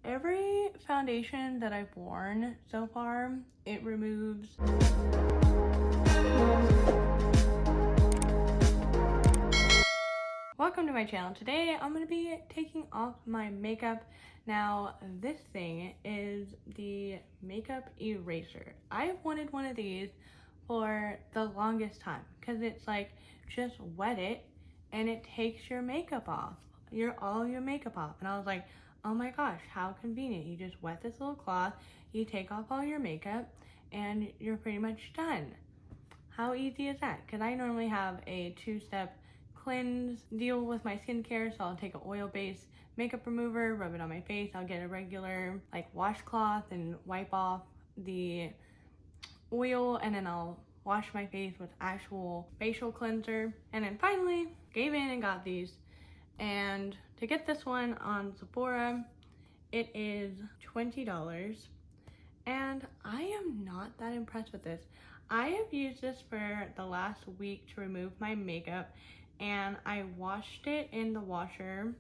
Every foundation that I've worn so far, it removes. Welcome to my channel. Today I'm going to be taking off my makeup. Now this thing is the makeup eraser. I've wanted one of these for the longest time because it's like just wet it and it takes your makeup off, all your makeup off. And I was like, oh my gosh, how convenient. You just wet this little cloth, you take off all your makeup, and you're pretty much done. How easy is that? Because I normally have a two-step cleanse deal with my skincare. So I'll take an oil-based makeup remover, rub it on my face. I'll get a regular like washcloth and wipe off the oil, and then I'll wash my face with actual facial cleanser. And then finally gave in and got these. And to get this one on Sephora, it is $20. And I am not that impressed with this. I have used this for the last week to remove my makeup, and I washed it in the washer,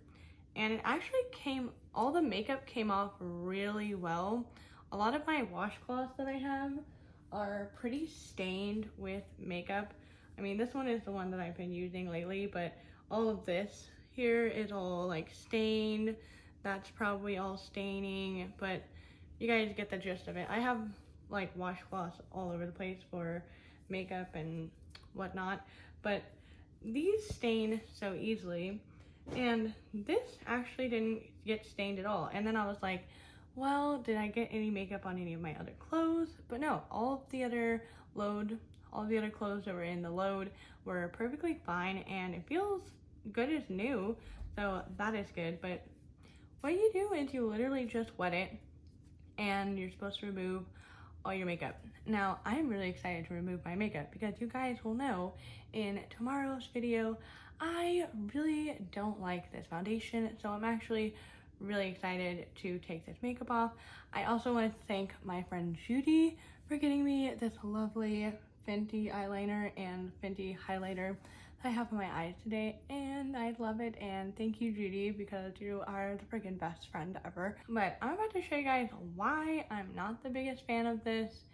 and it actually all the makeup came off really well. A lot of my washcloths that I have are pretty stained with makeup. I mean, this one is the one that I've been using lately, but all of this here is all like stained. That's probably all staining, but you guys get the gist of it. I have like washcloths all over the place for makeup and whatnot, but these stain so easily, and this actually didn't get stained at all. And then I was like, well, did I get any makeup on any of my other clothes? But no, all of the other clothes that were in the load were perfectly fine, and it feels good as new, so that is good. But what you do is you literally just wet it, and you're supposed to remove all your makeup. Now, I'm really excited to remove my makeup because you guys will know in tomorrow's video, I really don't like this foundation, so I'm actually really excited to take this makeup off. I also want to thank my friend Judy for getting me this lovely Fenty eyeliner and Fenty highlighter I have on my eyes today, and I love it. And thank you, Judy, because you are the freaking best friend ever. But I'm about to show you guys why I'm not the biggest fan of this.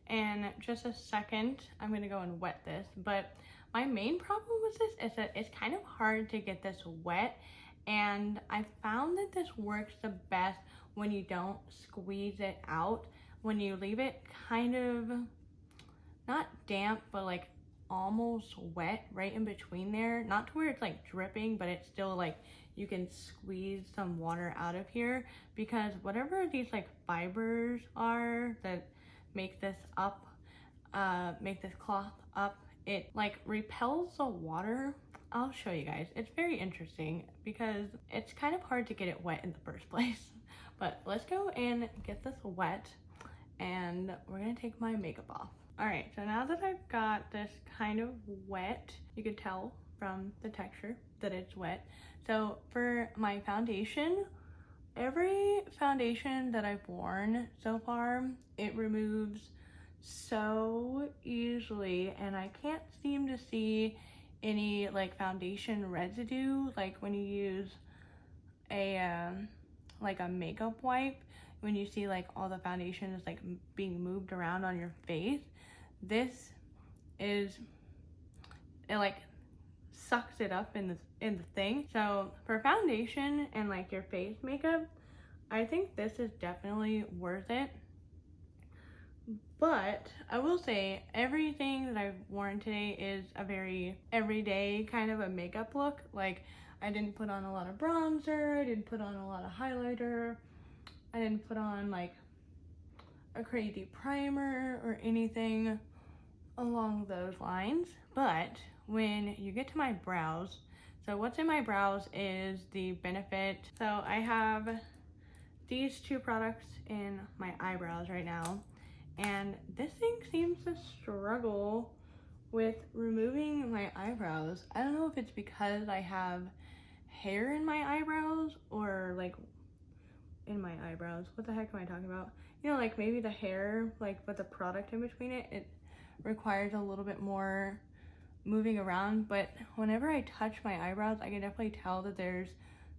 And just a second, I'm gonna go and wet this. But my main problem with this is that it's kind of hard to get this wet, and I found that this works the best when you don't squeeze it out, when you leave it kind of not damp, but like almost wet right in between there, not to where it's like dripping, but it's still like you can squeeze some water out of here, because whatever these like fibers are that make this cloth up, it like repels the water. I'll show you guys. It's very interesting because it's kind of hard to get it wet in the first place. But let's go and get this wet, and we're gonna take my makeup off. All right, so now that I've got this kind of wet, you can tell from the texture that it's wet. So for my foundation, every foundation that I've worn so far, it removes so easily, and I can't seem to see any like foundation residue, like when you use a makeup wipe, when you see like all the foundation is like being moved around on your face. This is, it like sucks it up in the thing. So for foundation and like your face makeup, I think this is definitely worth it. But I will say everything that I've worn today is a very everyday kind of a makeup look. Like, I didn't put on a lot of bronzer, I didn't put on a lot of highlighter, I didn't put on like a crazy primer or anything along those lines. But when you get to my brows, so what's in my brows is the Benefit. So I have these two products in my eyebrows right now, and this thing seems to struggle with removing my eyebrows. I don't know if it's because I have hair in my eyebrows or like in my eyebrows. What the heck am I talking about? You know, like maybe the hair, like with the product in between it, it requires a little bit more moving around. But whenever I touch my eyebrows, I can definitely tell that there's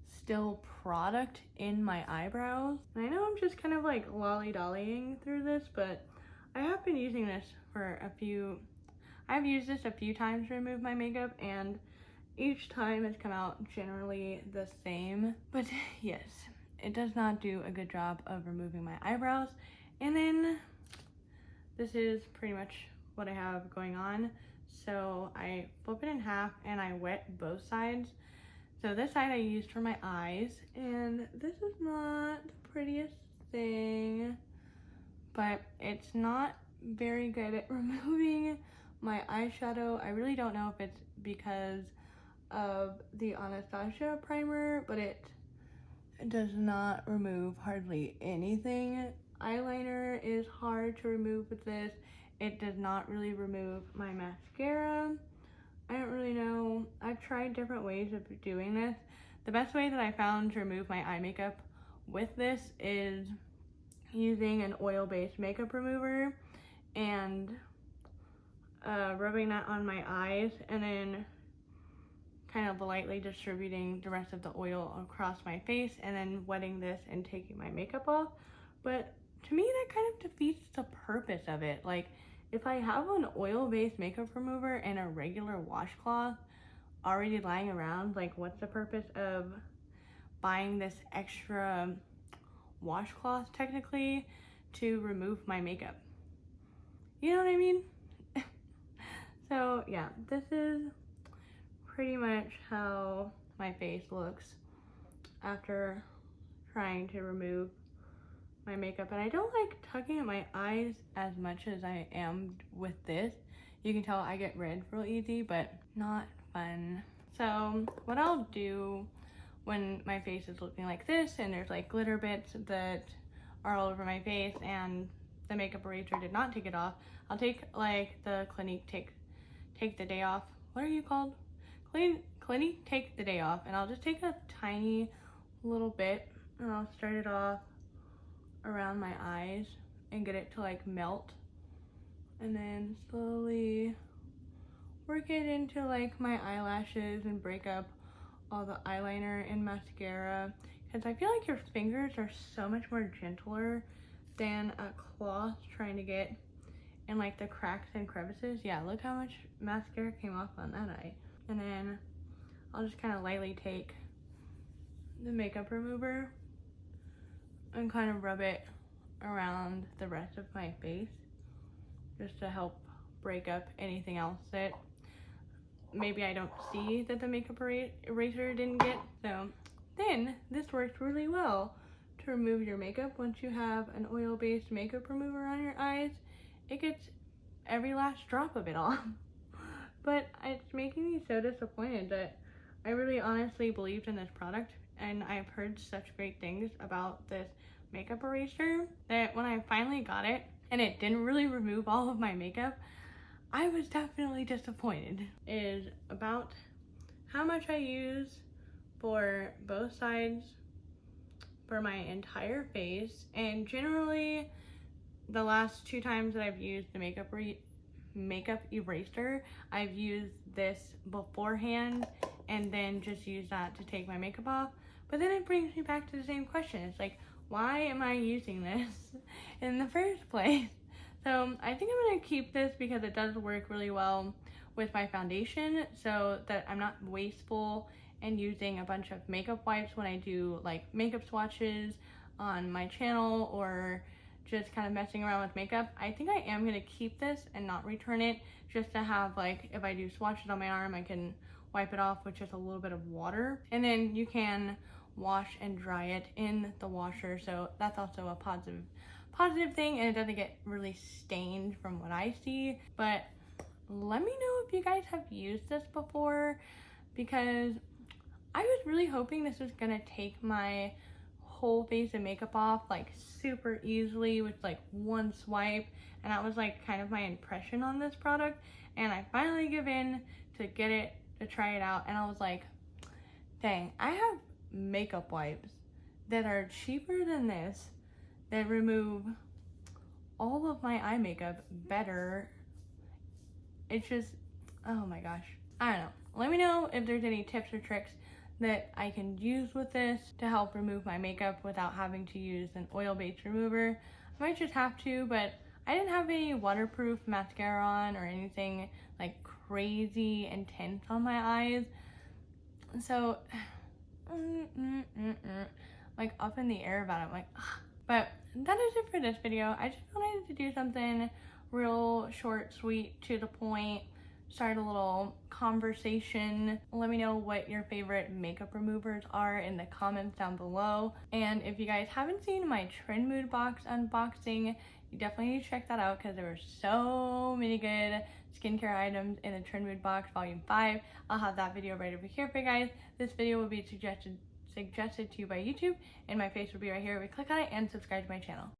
still product in my eyebrows. And I know I'm just kind of like lolly-dollying through this, but I have been using this for I've used this a few times to remove my makeup, and each time it's come out generally the same. But yes, it does not do a good job of removing my eyebrows. And then this is pretty much what I have going on. So I flip it in half and I wet both sides. So this side I used for my eyes, and this is not the prettiest thing, but it's not very good at removing my eyeshadow. I really don't know if it's because of the Anastasia primer, but it does not remove hardly anything. Eyeliner is hard to remove with this. It does not really remove my mascara. I don't really know. I've tried different ways of doing this. The best way that I found to remove my eye makeup with this is using an oil-based makeup remover and rubbing that on my eyes, and then kind of lightly distributing the rest of the oil across my face, and then wetting this and taking my makeup off. But to me, that kind of defeats the purpose of it. Like, if I have an oil-based makeup remover and a regular washcloth already lying around, like, what's the purpose of buying this extra washcloth, technically, to remove my makeup? You know what I mean? So, yeah, this is pretty much how my face looks after trying to remove my makeup. And I don't like tugging at my eyes as much as I am with this. You can tell I get red real easy, but not fun. So what I'll do when my face is looking like this and there's like glitter bits that are all over my face and the makeup eraser did not take it off, I'll take like the Clinique take the day off. What are you called? Clinique take the day off, and I'll just take a tiny little bit and I'll start it off around my eyes and get it to like melt, and then slowly work it into like my eyelashes and break up all the eyeliner and mascara, because I feel like your fingers are so much more gentler than a cloth trying to get in like the cracks and crevices. Yeah, look how much mascara came off on that eye. And then I'll just kind of lightly take the makeup remover and kind of rub it around the rest of my face, just to help break up anything else that maybe I don't see that the makeup eraser didn't get. So then this works really well to remove your makeup. Once you have an oil-based makeup remover on your eyes, it gets every last drop of it off. But it's making me so disappointed that I really honestly believed in this product, and I've heard such great things about this makeup eraser that when I finally got it and it didn't really remove all of my makeup, I was definitely disappointed. Is about how much I use for both sides for my entire face, and generally the last 2 times that I've used the makeup eraser, I've used this beforehand and then just use that to take my makeup off. But then it brings me back to the same question. It's like, why am I using this in the first place? So I think I'm gonna keep this because it does work really well with my foundation, so that I'm not wasteful and using a bunch of makeup wipes when I do like makeup swatches on my channel or just kind of messing around with makeup. I think I am gonna keep this and not return it, just to have like, if I do swatches on my arm, I can wipe it off with just a little bit of water, and then you can wash and dry it in the washer. So that's also a positive thing, and it doesn't get really stained from what I see. But let me know if you guys have used this before, because I was really hoping this was gonna take my whole face and makeup off like super easily with like one swipe, and that was like kind of my impression on this product. And I finally give in to get it to try it out, and I was like, dang, I have makeup wipes that are cheaper than this that remove all of my eye makeup better. It's just, oh my gosh, I don't know. Let me know if there's any tips or tricks that I can use with this to help remove my makeup without having to use an oil-based remover. I might just have to, but I didn't have any waterproof mascara on or anything like crazy intense on my eyes. So, like up in the air about it. I'm like, ugh. But that is it for this video. I just wanted to do something real short, sweet, to the point, start a little conversation. Let me know what your favorite makeup removers are in the comments down below. And if you guys haven't seen my Trend Mood box unboxing, you definitely need to check that out because there were so many good skincare items in the Trend Mood box volume 5. I'll have that video right over here for you guys. This video will be suggested to you by YouTube, and my face will be right here. We click on it and subscribe to my channel.